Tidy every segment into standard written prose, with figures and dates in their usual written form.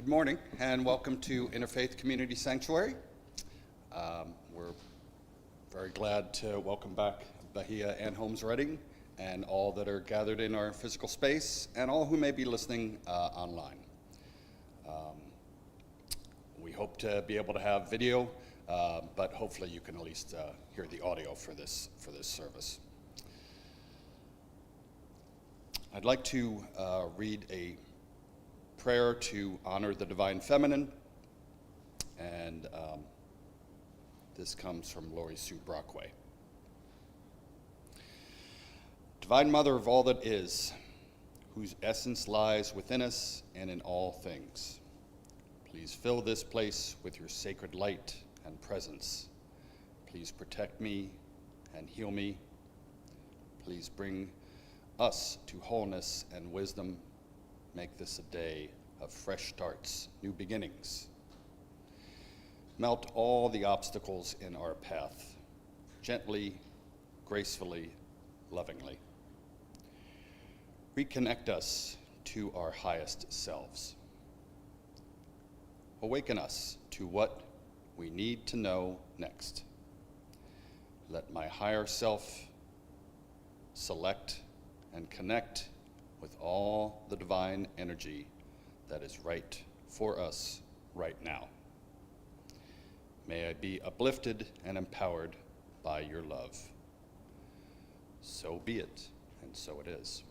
Good morning and welcome to Interfaith Community Sanctuary. We're very glad to welcome back Bahiyaa Ann Holmes Redding and all that are gathered in our physical space and all who may be listening online. We hope to be able to have video, but hopefully you can at least hear the audio for this service. I'd like to read a prayer to honor the Divine Feminine, and this comes from Lori Sue Brockway. Divine Mother of all that is, whose essence lies within us and in all things, please fill this place with your sacred light and presence. Please protect me and heal me. Please bring us to wholeness and wisdom. Make this a day of fresh starts, new beginnings. Melt all the obstacles in our path, gently, gracefully, lovingly. Reconnect us to our highest selves. Awaken us to what we need to know next. Let my higher self select and connect with all the divine energy that is right for us right now. May I be uplifted and empowered by your love. So be it, and so it is.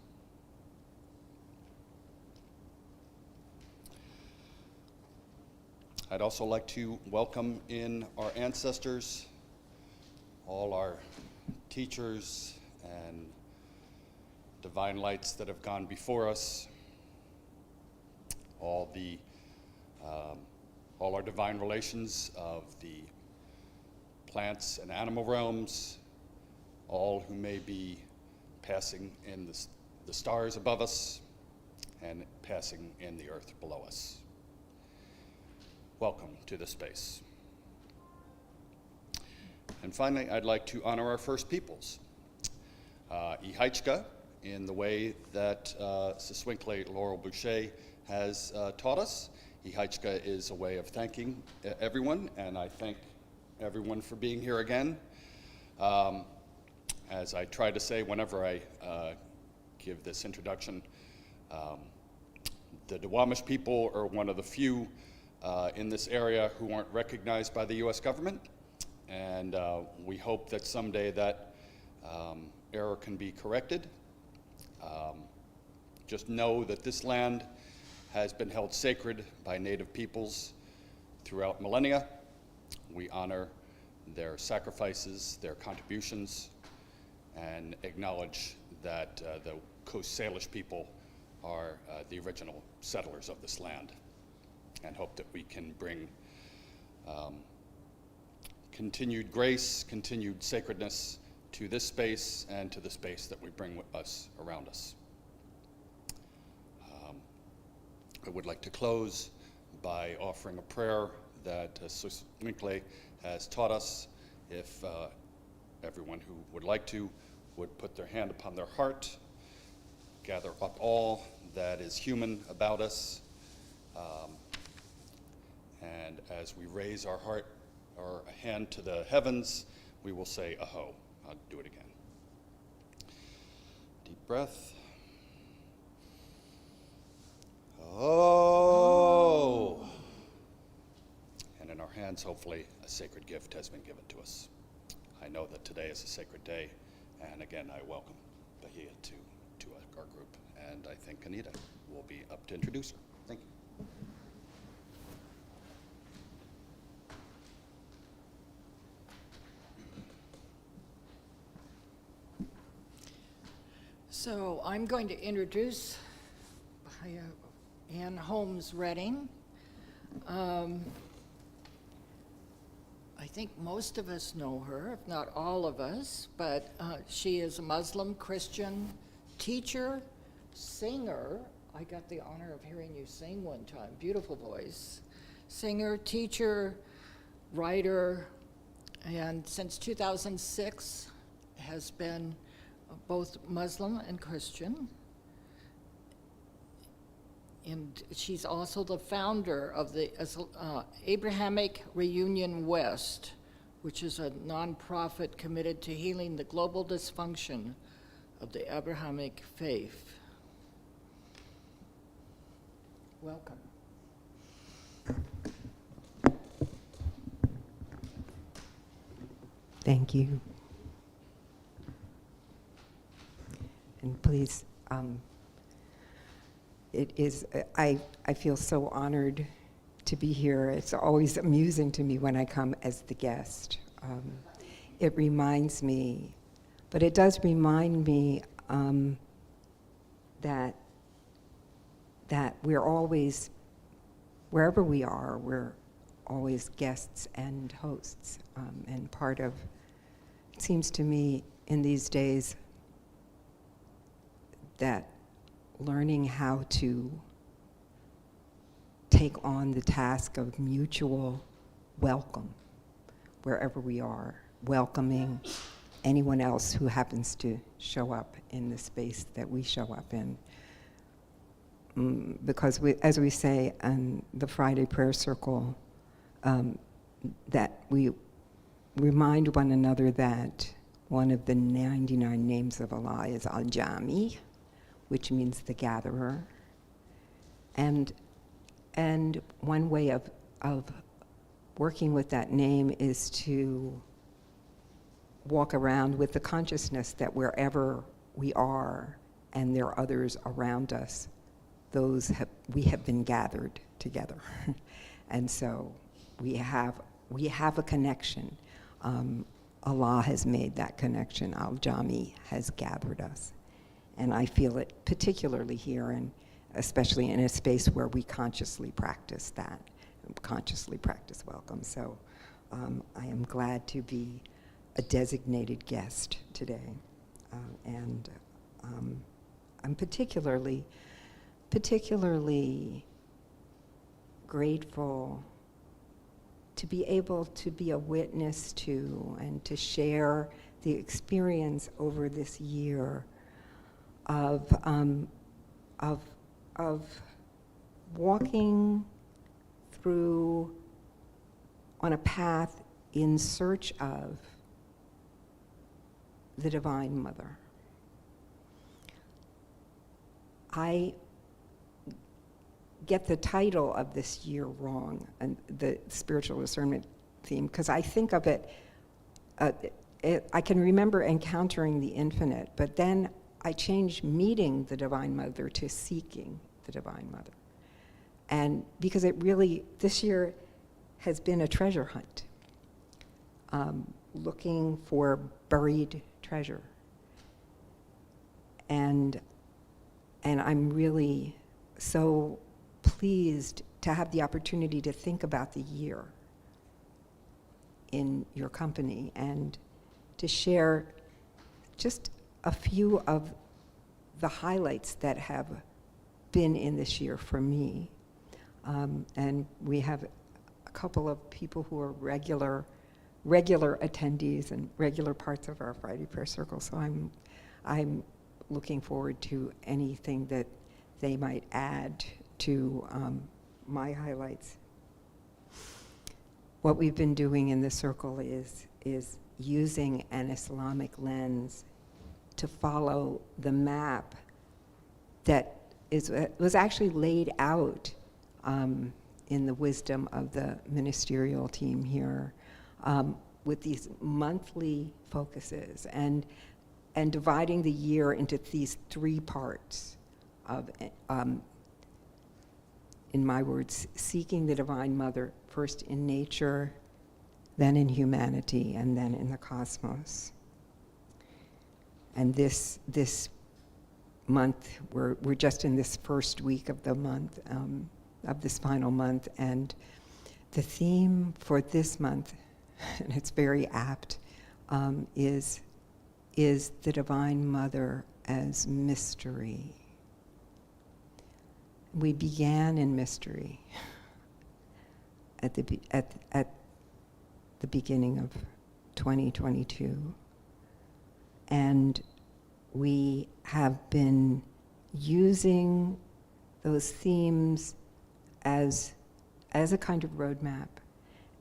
I'd also like to welcome in our ancestors, all our teachers and divine lights that have gone before us, all our divine relations of the plants and animal realms, all who may be passing in the stars above us and passing in the earth below us. Welcome to this space. And finally, I'd like to honor our First Peoples. Ihaichka, in the way that Siswinkle Laurel Boucher has taught us. Ihaichka is a way of thanking everyone, and I thank everyone for being here again. As I try to say whenever I give this introduction, the Duwamish people are one of the few in this area who aren't recognized by the US government, and we hope that someday that error can be corrected. Just know that this land has been held sacred by Native peoples throughout millennia. We honor their sacrifices, their contributions, and acknowledge that the Coast Salish people are the original settlers of this land, and hope that we can bring continued grace, continued sacredness to this space and to the space that we bring with us around us. I would like to close by offering a prayer that Siswinkle has taught us. If everyone who would like to would put their hand upon their heart, gather up all that is human about us, and as we raise our heart or a hand to the heavens, we will say Aho. I'll do it again. Deep breath. Oh. And in our hands, hopefully, a sacred gift has been given to us. I know that today is a sacred day, and again, I welcome Bahiyaa to our group, and I think Anita will be up to introduce her. Thank you. So I'm going to introduce Bahiyaa Ann Holmes Redding. I think most of us know her, if not all of us, but she is a Muslim Christian teacher, singer. I got the honor of hearing you sing one time, beautiful voice. Singer, teacher, writer, and since 2006 has been both Muslim and Christian. and she's also the founder of the Abrahamic Reunion West, which is a nonprofit committed to healing the global dysfunction of the Abrahamic faith. Welcome. Thank you. And please, I feel so honored to be here. It's always amusing to me when I come as the guest. It reminds me, but it does remind me that we're always, wherever we are, we're always guests and hosts. And part of, it seems to me in these days that learning how to take on the task of mutual welcome wherever we are, welcoming anyone else who happens to show up in the space that we show up in. Because as we say in the Friday prayer circle, that we remind one another that one of the 99 names of Allah is Al-Jami, which means the gatherer. And one way of working with that name is to walk around with the consciousness that wherever we are and there are others around us, we have been gathered together. And so we have a connection. Allah has made that connection. Al-Jami has gathered us. And I feel it particularly here, and especially in a space where we consciously practice that, consciously practice welcome. So I am glad to be a designated guest today. And I'm particularly grateful to be able to be a witness to and to share the experience over this year of walking through on a path in search of the Divine Mother. I get the title of this year wrong, and the spiritual discernment theme, because I think of it, I can remember encountering the infinite, but then I changed meeting the Divine Mother to seeking the Divine Mother. And because it really, this year has been a treasure hunt, looking for buried treasure. And I'm really so pleased to have the opportunity to think about the year in your company and to share just a few of the highlights that have been in this year for me. And we have a couple of people who are regular attendees and regular parts of our Friday prayer circle. So I'm looking forward to anything that they might add to my highlights. What we've been doing in the circle is using an Islamic lens to follow the map that was actually laid out in the wisdom of the ministerial team here, with these monthly focuses and dividing the year into these three parts of, in my words, seeking the Divine Mother first in nature, then in humanity, and then in the cosmos. And this month, we're just in this first week of the month, of this final month, and the theme for this month, and it's very apt, is the Divine Mother as mystery. We began in mystery at the beginning of 2022. And we have been using those themes as a kind of roadmap.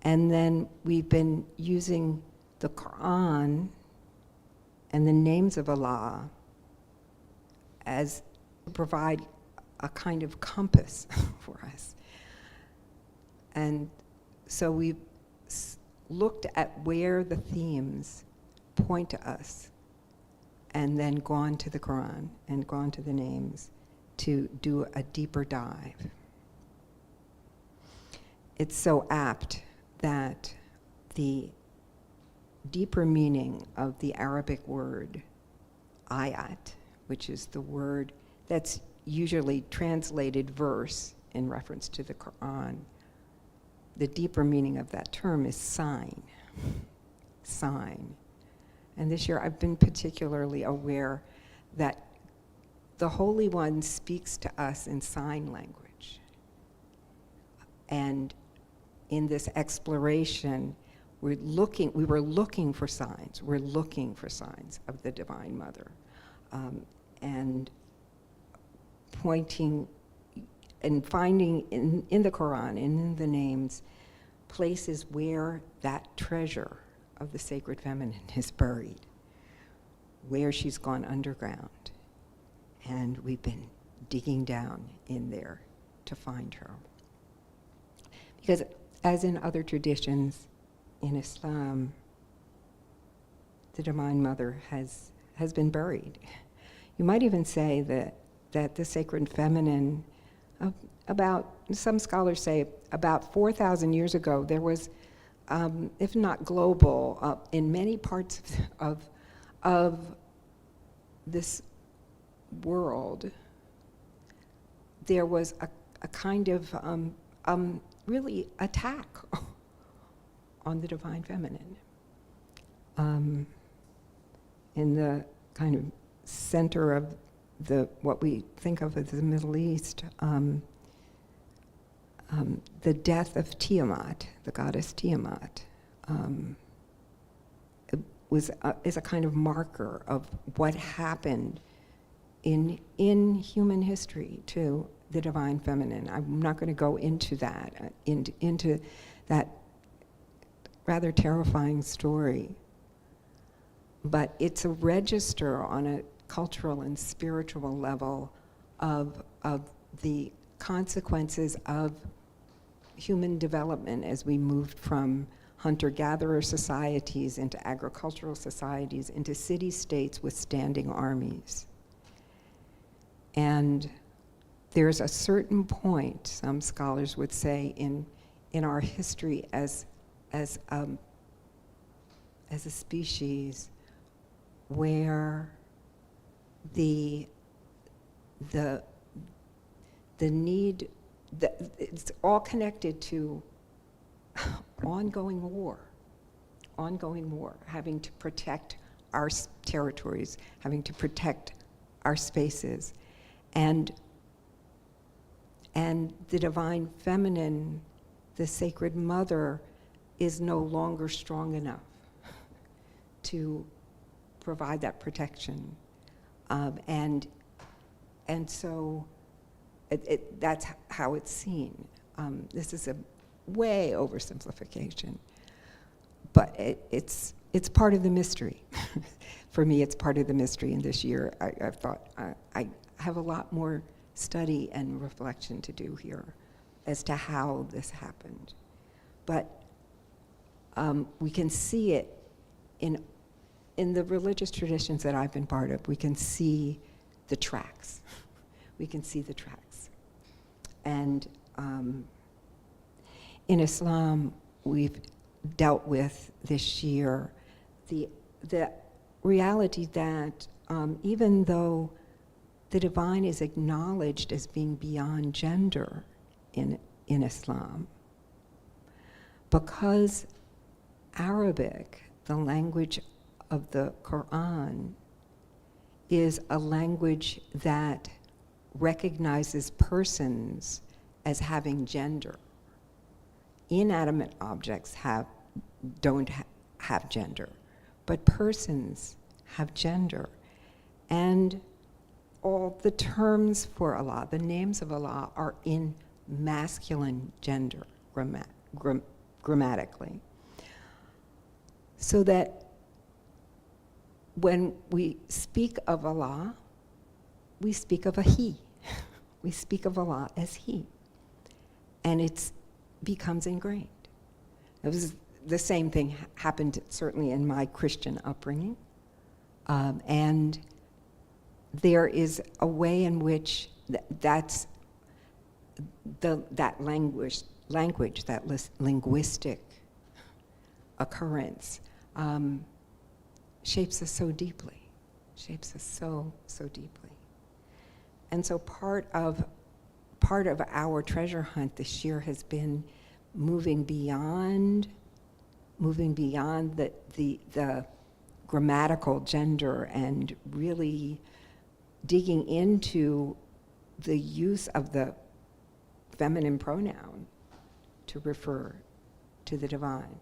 And then we've been using the Quran and the names of Allah as to provide a kind of compass for us. And so we've looked at where the themes point to us, and then gone to the Quran and gone to the names to do a deeper dive. It's so apt that the deeper meaning of the Arabic word ayat, which is the word that's usually translated verse in reference to the Quran, the deeper meaning of that term is sign. Sign. And this year I've been particularly aware that the Holy One speaks to us in sign language. And in this exploration, we were looking for signs. We're looking for signs of the Divine Mother. And pointing and finding in the Quran and in the names places where that treasure of the sacred feminine is buried, where she's gone underground. And we've been digging down in there to find her. Because as in other traditions in Islam, the Divine Mother has been buried. You might even say that the sacred feminine, some scholars say about 4,000 years ago, there was, if not global, in many parts of this world, there was a kind of really attack on the Divine Feminine. In the kind of center of what we think of as the Middle East, the death of Tiamat, the goddess Tiamat, is a kind of marker of what happened in human history to the Divine Feminine. I'm not going to go into that, into that rather terrifying story, but it's a register on a cultural and spiritual level of the consequences of human development as we moved from hunter-gatherer societies into agricultural societies, into city-states with standing armies. And there's a certain point, some scholars would say, in our history as a species where the need, it's all connected to ongoing war, having to protect our territories, having to protect our spaces. And the Divine Feminine, the Sacred Mother, is no longer strong enough to provide that protection. And so that's how it's seen. This is a way oversimplification, but it's part of the mystery. For me, it's part of the mystery, and this year I've thought I have a lot more study and reflection to do here as to how this happened. But we can see it in the religious traditions that I've been part of. We can see the tracks. We can see the tracks. And in Islam, we've dealt with this year the reality that even though the divine is acknowledged as being beyond gender in Islam, because Arabic, the language of the Quran, is a language that recognizes persons as having gender. Inanimate objects don't have gender, but persons have gender. And all the terms for Allah, the names of Allah, are in masculine gender grammatically. So that when we speak of Allah, we speak of a he. We speak of Allah as he. And it becomes ingrained. It was the same thing happened certainly in my Christian upbringing. And there is a way in which that language, that linguistic occurrence shapes us so deeply, so deeply. And so part of our treasure hunt this year has been moving beyond the grammatical gender and really digging into the use of the feminine pronoun to refer to the divine.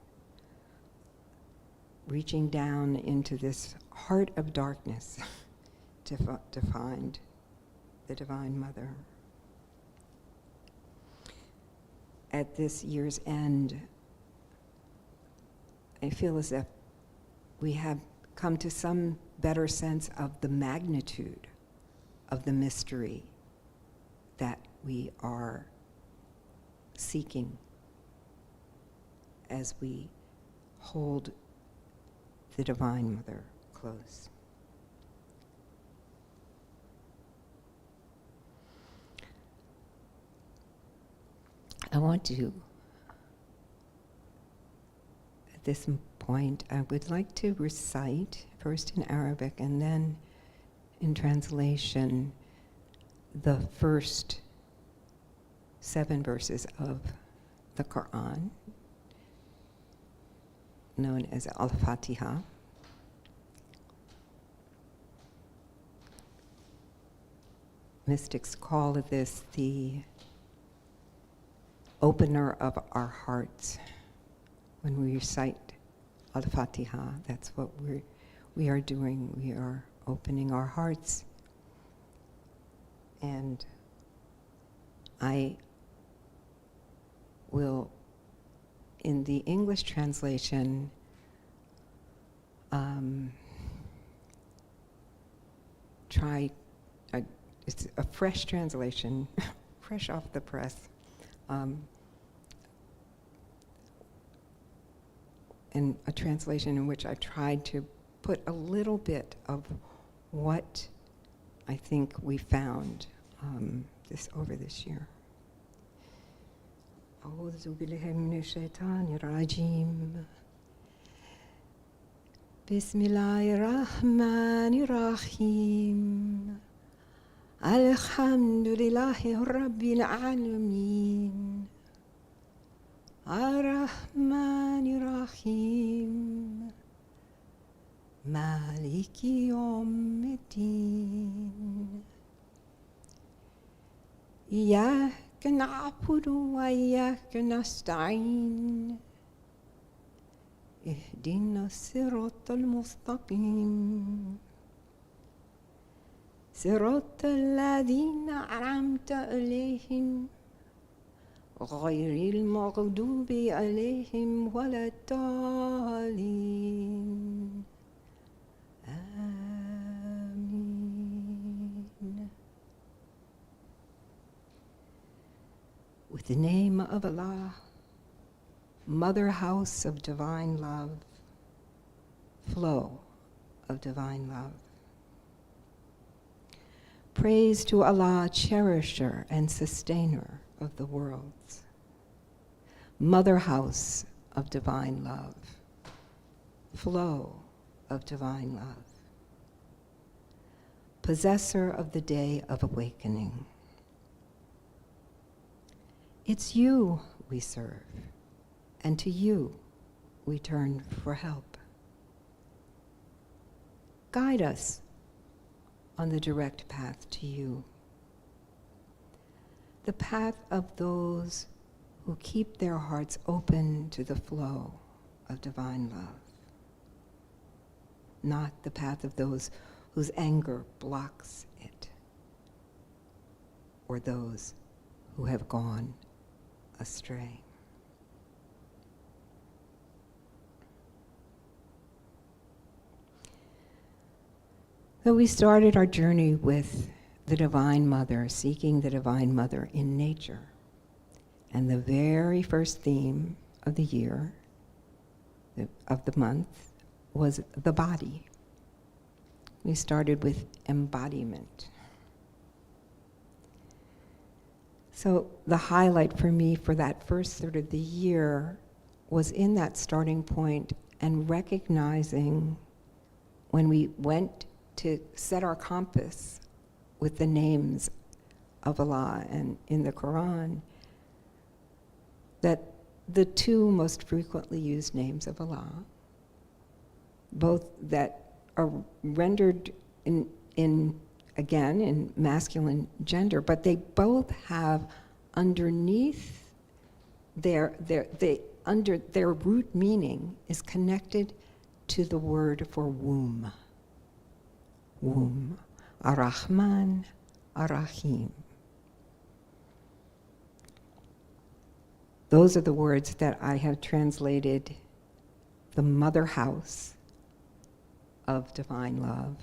Reaching down into this heart of darkness to find the Divine Mother. At this year's end, I feel as if we have come to some better sense of the magnitude of the mystery that we are seeking as we hold the Divine Mother close. I want to, at this point, I would like to recite, first in Arabic and then in translation, the first 7 verses of the Quran, known as Al-Fatiha. Mystics call this the opener of our hearts. When we recite Al-Fatiha, that's what we are doing. We are opening our hearts. And I will, in the English translation, it's a fresh translation, fresh off the press. In a translation in which I tried to put a little bit of what I think we found over this year. أعوذ بالله من الشيطان الرجيم. بسم الله الرحمن الرحيم. الحمد لله رب العالمين. الرحمن الرحيم. مالك يوم الدين. إياك نعبد وإياك نستعين. اهدنا الصراط المستقيم. صراط الذين أنعمت عليهم غير المغضوب عليهم ولا الضالين. آمين. With the name of Allah, Mother House of Divine Love, Flow of Divine Love. Praise to Allah, Cherisher and Sustainer of the worlds. Mother House of Divine Love, Flow of Divine Love. Possessor of the Day of Awakening. It's you we serve, and to you we turn for help. Guide us on the direct path to you, the path of those who keep their hearts open to the flow of divine love, not the path of those whose anger blocks it. for those who have gone astray. So we started our journey with the Divine Mother, seeking the Divine Mother in nature. And the very first theme of the year, of the month, was the body. We started with embodiment. So the highlight for me for that first third of the year was in that starting point and recognizing when we went to set our compass with the names of Allah and in the Quran, that the two most frequently used names of Allah, both that are rendered in masculine gender, but they both have underneath under their root meaning is connected to the word for womb. Womb. Ar-Rahman, Ar-Rahim. Those are the words that I have translated the mother house of divine love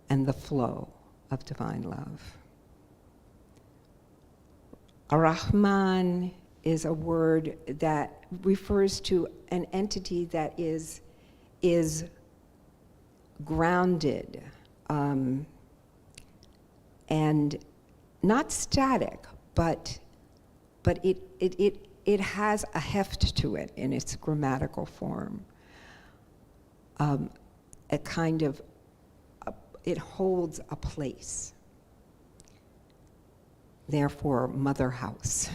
and the flow of divine love. Ar-Rahman is a word that refers to an entity that is grounded and not static, but it has a heft to it in its grammatical form. A kind of, it holds a place. Therefore, mother house.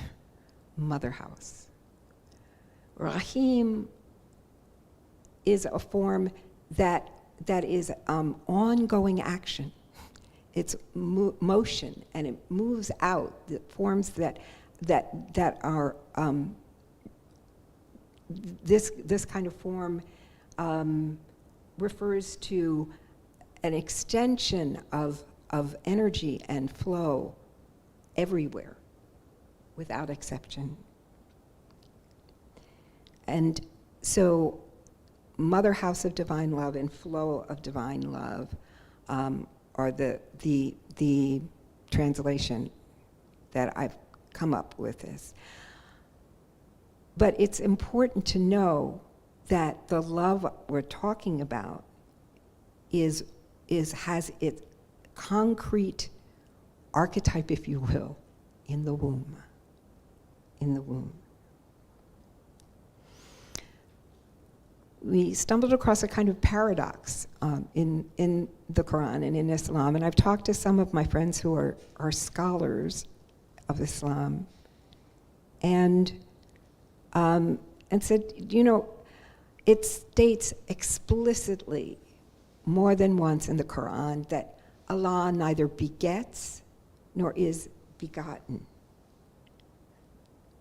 Mother house. Rahim is a form that is ongoing action. It's motion, and it moves out. The forms that are this kind of form refers to an extension of energy and flow everywhere, without exception. And so, Mother House of Divine Love and Flow of Divine Love are the translation that I've come up with this. But it's important to know that the love we're talking about has its concrete archetype, if you will, in the womb. In the womb. We stumbled across a kind of paradox in the Quran and in Islam, and I've talked to some of my friends who are scholars of Islam, and said, it states explicitly more than once in the Quran that Allah neither begets nor is begotten,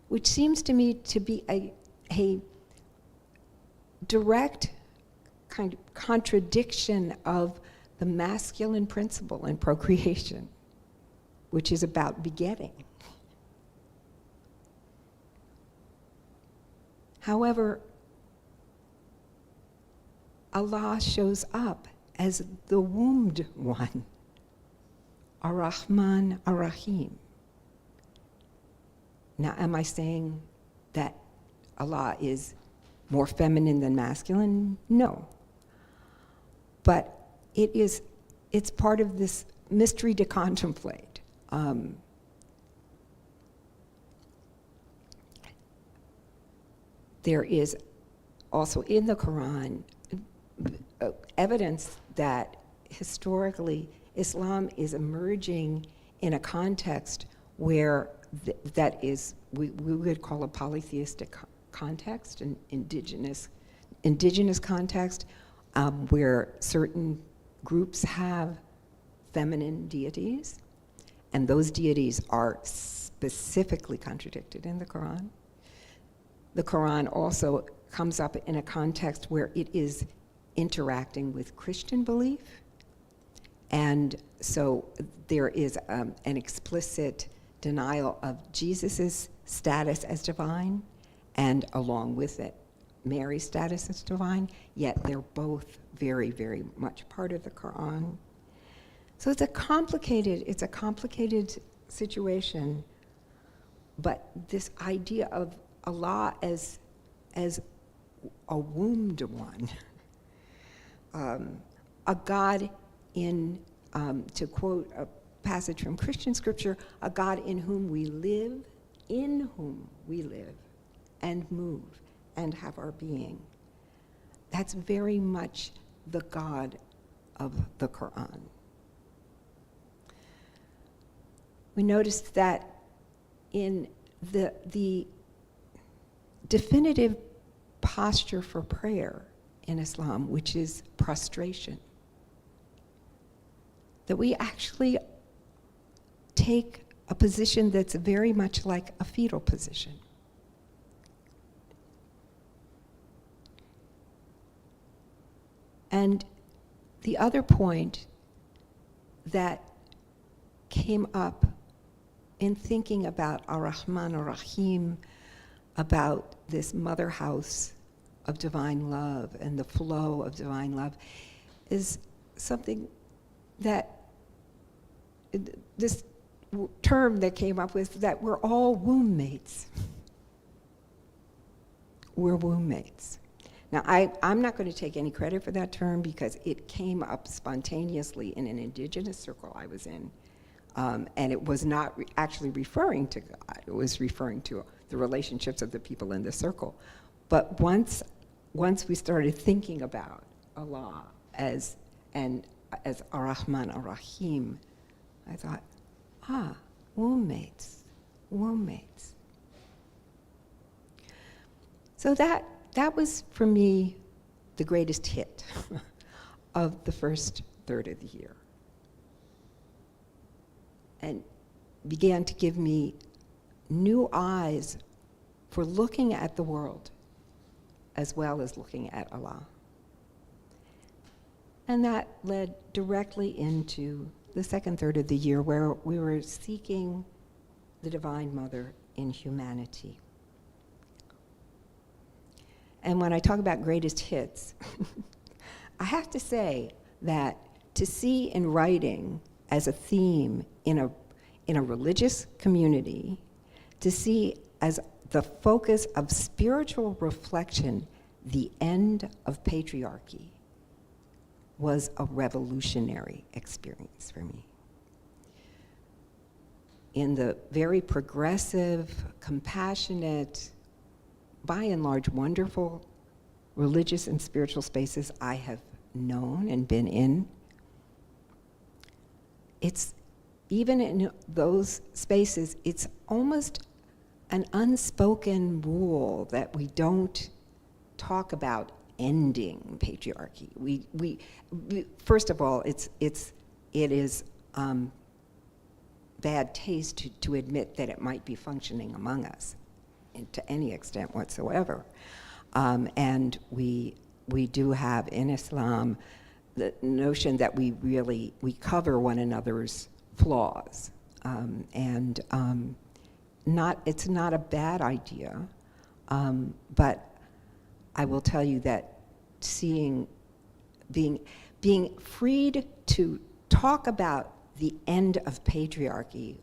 which seems to me to be a direct kind of contradiction of the masculine principle in procreation, which is about begetting. However, Allah shows up as the wombed one, Ar-Rahman, Ar-Rahim. Now, am I saying that Allah is more feminine than masculine? No. But it's part of this mystery to contemplate. There is also in the Quran evidence that historically Islam is emerging in a context where that is, we would call a polytheistic context, an indigenous context, where certain groups have feminine deities, and those deities are specifically contradicted in the Quran. The Quran also comes up in a context where it is interacting with Christian belief And so there is an explicit denial of Jesus' status as divine, and along with it, Mary's status as divine, yet they're both very, very much part of the Quran. So it's a complicated situation, but this idea of Allah as a wombed one, a God in, to quote a passage from Christian scripture, a God in whom we live and move and have our being. That's very much the God of the Quran. We noticed that in the definitive posture for prayer in Islam, which is prostration, that we actually take a position that's very much like a fetal position. And the other point that came up in thinking ar Rahman ar-Rahim, about this mother house of divine love and the flow of divine love, is something that this term that came up with, that we're all womb mates. We're womb mates. Now, I'm not going to take any credit for that term because it came up spontaneously in an indigenous circle I was in. And it was not actually referring to God. It was referring to the relationships of the people in the circle. But once we started thinking about Allah as Ar-Rahman Ar-Rahim, I thought, womb mates. So that was, for me, the greatest hit of the first third of the year. And began to give me new eyes for looking at the world as well as looking at Allah. And that led directly into the second third of the year, where we were seeking the Divine Mother in humanity. And when I talk about greatest hits, I have to say that to see in writing as a theme in a religious community, to see as the focus of spiritual reflection the end of patriarchy, was a revolutionary experience for me. In the very progressive, compassionate, by and large wonderful religious and spiritual spaces I have known and been in, it's, even in those spaces, it's almost an unspoken rule that we don't talk about ending patriarchy. We first of all, it is bad taste to admit that it might be functioning among us to any extent whatsoever. And we do have in Islam the notion that we cover one another's flaws. It's not a bad idea, but I will tell you that being freed to talk about the end of patriarchy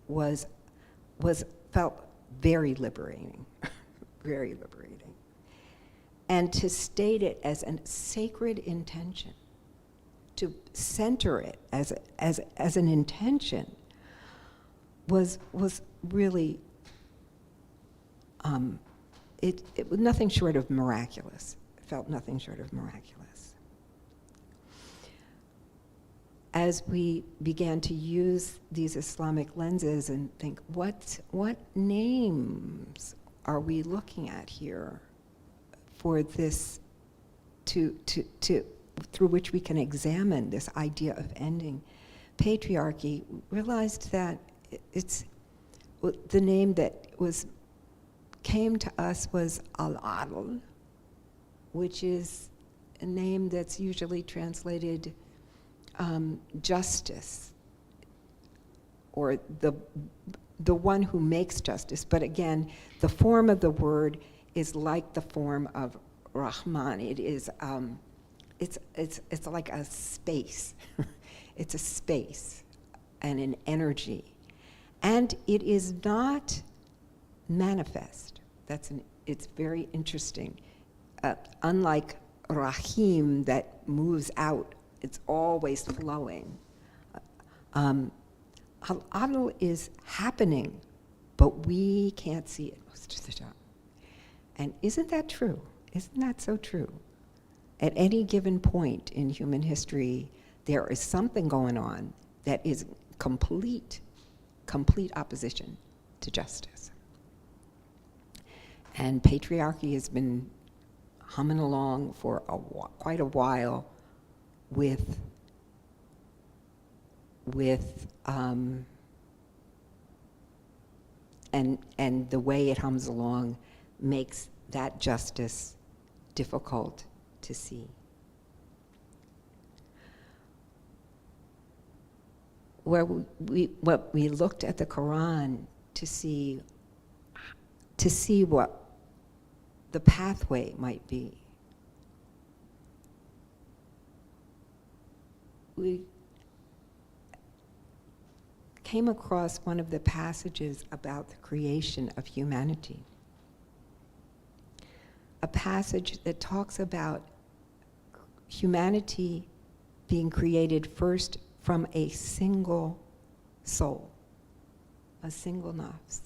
felt very liberating, very liberating. And to state it as a sacred intention, to center it as an intention, was really, it was nothing short of miraculous. It felt nothing short of miraculous. As we began to use these Islamic lenses and think, what names are we looking at here for this, through which we can examine this idea of ending patriarchy, realized that the name that came to us was Al-Adl, which is a name that's usually translated justice, or the one who makes justice. But again, the form of the word is like the form of Rahman. It is, it's like a space. It's a space and an energy. And it is not manifest. It's very interesting. Unlike Rahim that moves out, it's always flowing. Al-Adl is happening, but we can't see it most of the time. And isn't that true? Isn't that so true? At any given point in human history, there is something going on that is complete opposition to justice. And patriarchy has been humming along for quite a while with and the way it hums along makes that justice difficult to see. What we looked at the Quran to see what the pathway might be. We came across one of the passages about the creation of humanity. A passage that talks about humanity being created first from a single soul, a single nafs.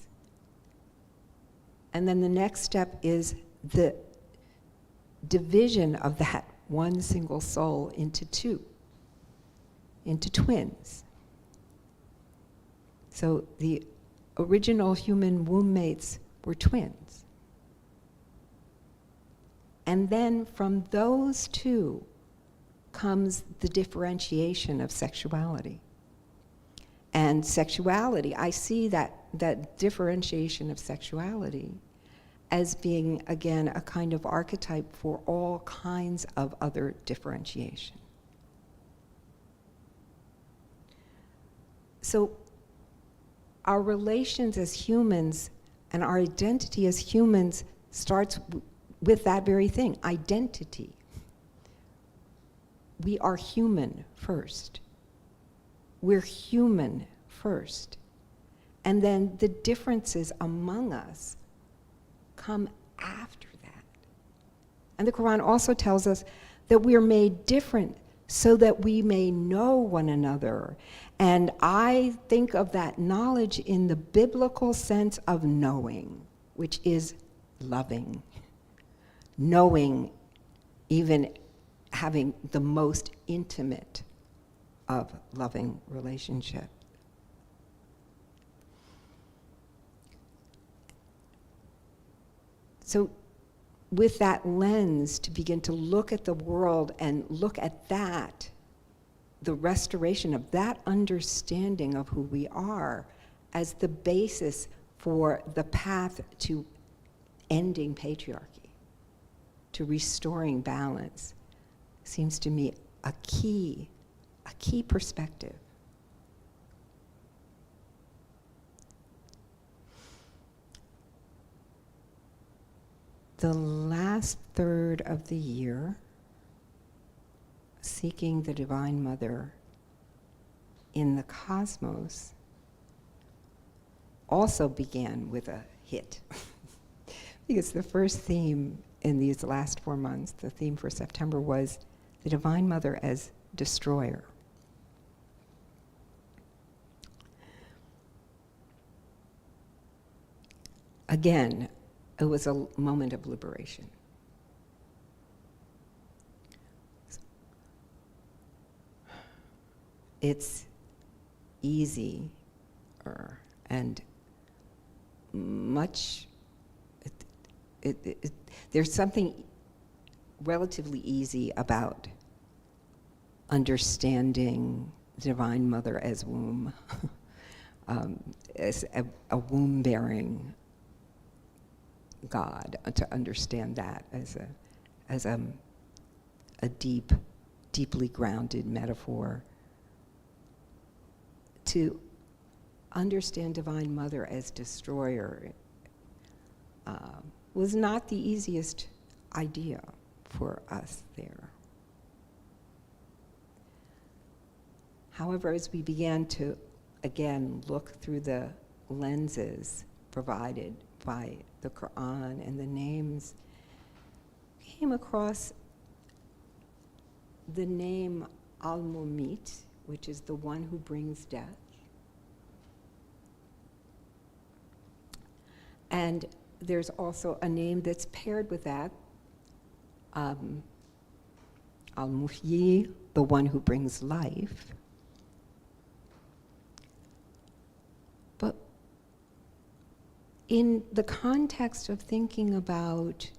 And then the next step is the division of that one single soul into two, into twins. So the original human womb mates were twins. And then from those two comes the differentiation of sexuality. And sexuality, I see that differentiation of sexuality as being, again, a kind of archetype for all kinds of other differentiation. So our relations as humans and our identity as humans starts with that very thing, identity. We are human first. We're human first. And then the differences among us come after that. And the Quran also tells us that we're made different so that we may know one another. And I think of that knowledge in the biblical sense of knowing, which is loving. Knowing, even having the most intimate of loving relationship. So with that lens, to begin to look at the world and look at that, the restoration of that understanding of who we are as the basis for the path to ending patriarchy, to restoring balance, seems to me a key perspective. The last third of the year, seeking the Divine Mother in the cosmos, also began with a hit. Because the first theme in these last 4 months, the theme for September was the Divine Mother as destroyer. Again, it was a moment of liberation. It's easy and much, there's something relatively easy about understanding the Divine Mother as womb, as a womb-bearing God, to understand that as a deeply grounded metaphor to understand Divine Mother as destroyer was not the easiest idea for us there. However, as we began to, again, look through the lenses provided by the Quran and the names, came across the name Al-Mumit, which is the one who brings death. And there's also a name that's paired with that, Al-Muhyi, the one who brings life. But in the context of thinking about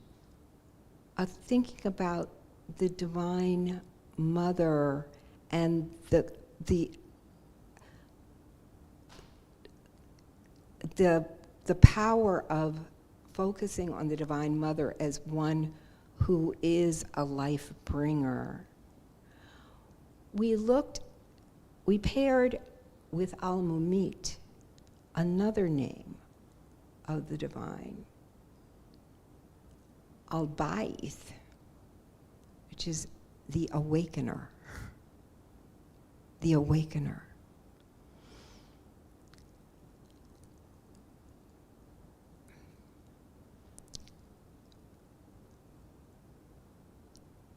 the Divine Mother and the power of focusing on the Divine Mother as one who is a life bringer, we paired with Al-Mumit another name of the divine, Al-Ba'ith, which is the awakener. The awakener.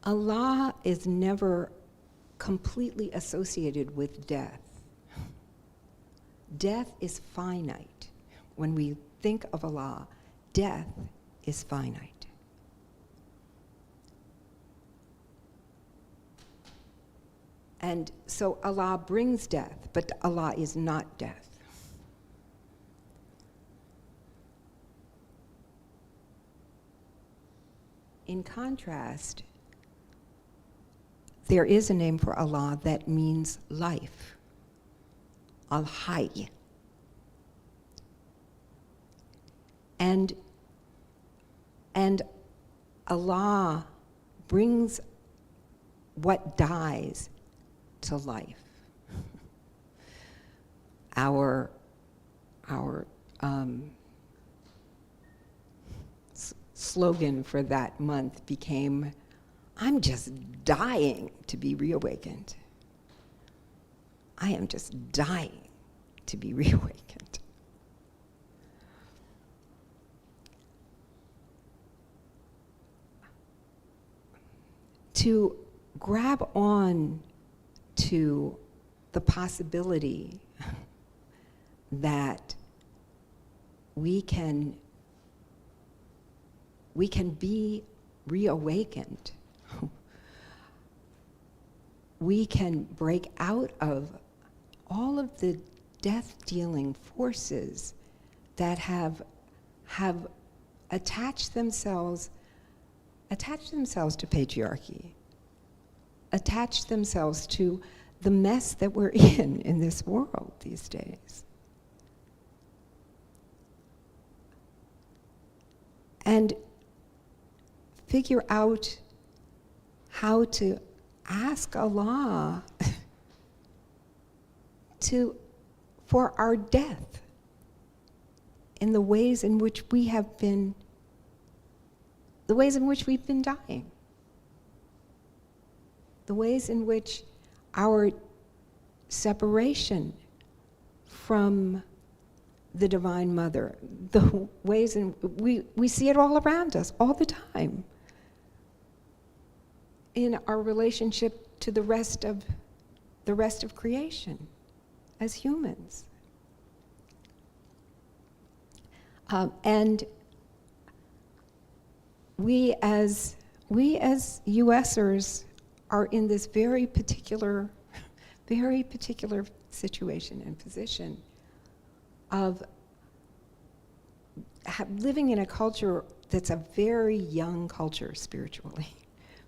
Allah is never completely associated with death. Death is finite. When we think of Allah, death is finite. And so Allah brings death, but Allah is not death. In contrast, there is a name for Allah that means life, Al-Hayy. And Allah brings what dies to life. Our slogan for that month became, I'm just dying to be reawakened. I am just dying to be reawakened. To grab on to the possibility that we can be reawakened. We can break out of all of the death-dealing forces that have attached themselves to patriarchy, attached themselves to the mess that we're in this world these days. And figure out how to ask Allah for our death in the ways in which we've been dying, the ways in which our separation from the Divine Mother, the ways in we see it all around us all the time in our relationship to the rest of creation as humans. And we as USers are in this very particular situation and position of living in a culture that's a very young culture spiritually,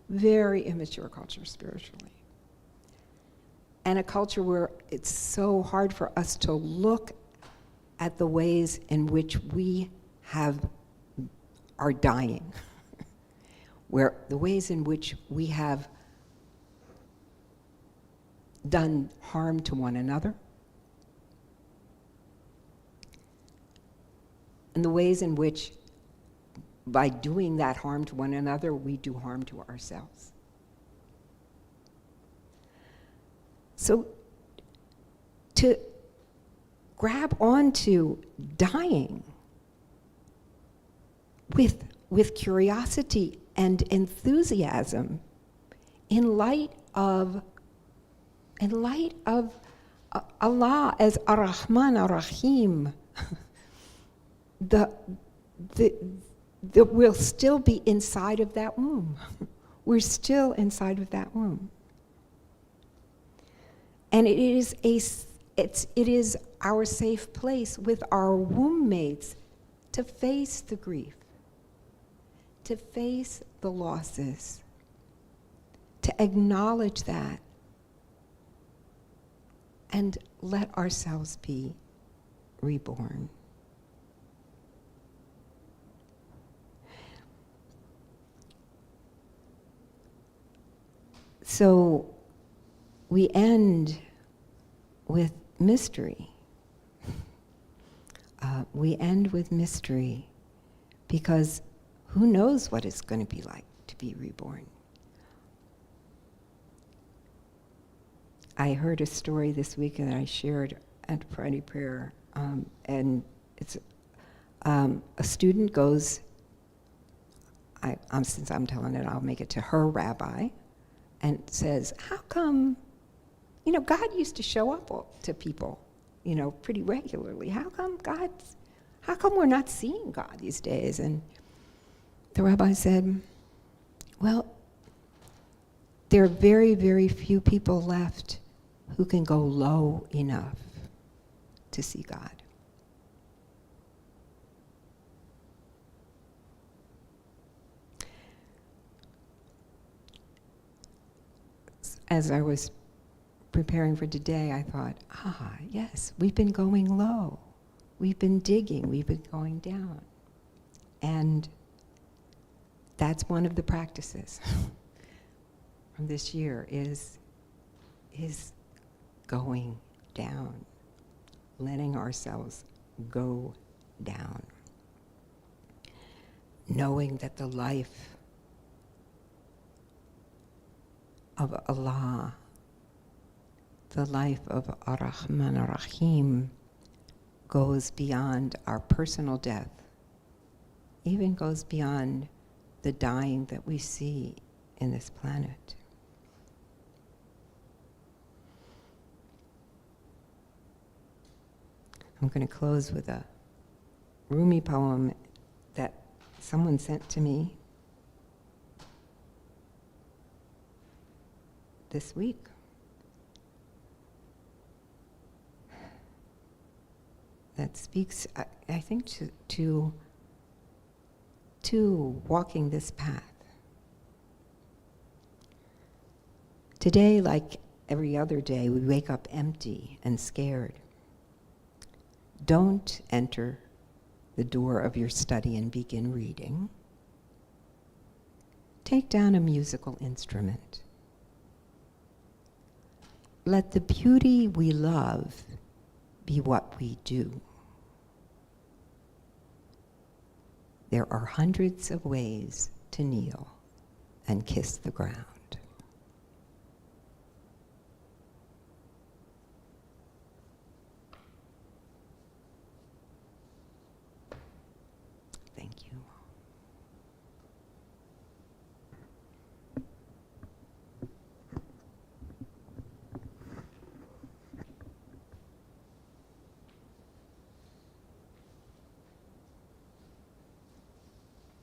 very immature culture spiritually, and a culture where it's so hard for us to look at the ways in which we are dying, where the ways in which we have done harm to one another, and the ways in which, by doing that harm to one another, we do harm to ourselves. So to grab onto dying with curiosity and enthusiasm in light of Allah as Ar-Rahman Ar-Rahim, we'll still be inside of that womb. We're still inside of that womb. And it is our safe place with our womb mates to face the grief, to face the losses, to acknowledge that, and let ourselves be reborn. So we end with mystery. We end with mystery because who knows what it's going to be like to be reborn. I heard a story this week that I shared at Friday prayer, and it's a student goes, since I'm telling it, I'll make it to her rabbi, and says, how come, God used to show up to people, pretty regularly. How come we're not seeing God these days? And the rabbi said, well, there are very, very few people left who can go low enough to see God. As I was preparing for today, I thought, yes, we've been going low. We've been digging, we've been going down. And that's one of the practices from this year is going down, letting ourselves go down, knowing that the life of Allah, the life of Ar-Rahman Ar-Rahim, goes beyond our personal death, even goes beyond the dying that we see in this planet. I'm going to close with a Rumi poem that someone sent to me this week. That speaks, I think, to walking this path. Today, like every other day, we wake up empty and scared. Don't enter the door of your study and begin reading. Take down a musical instrument. Let the beauty we love be what we do. There are hundreds of ways to kneel and kiss the ground. Thank you.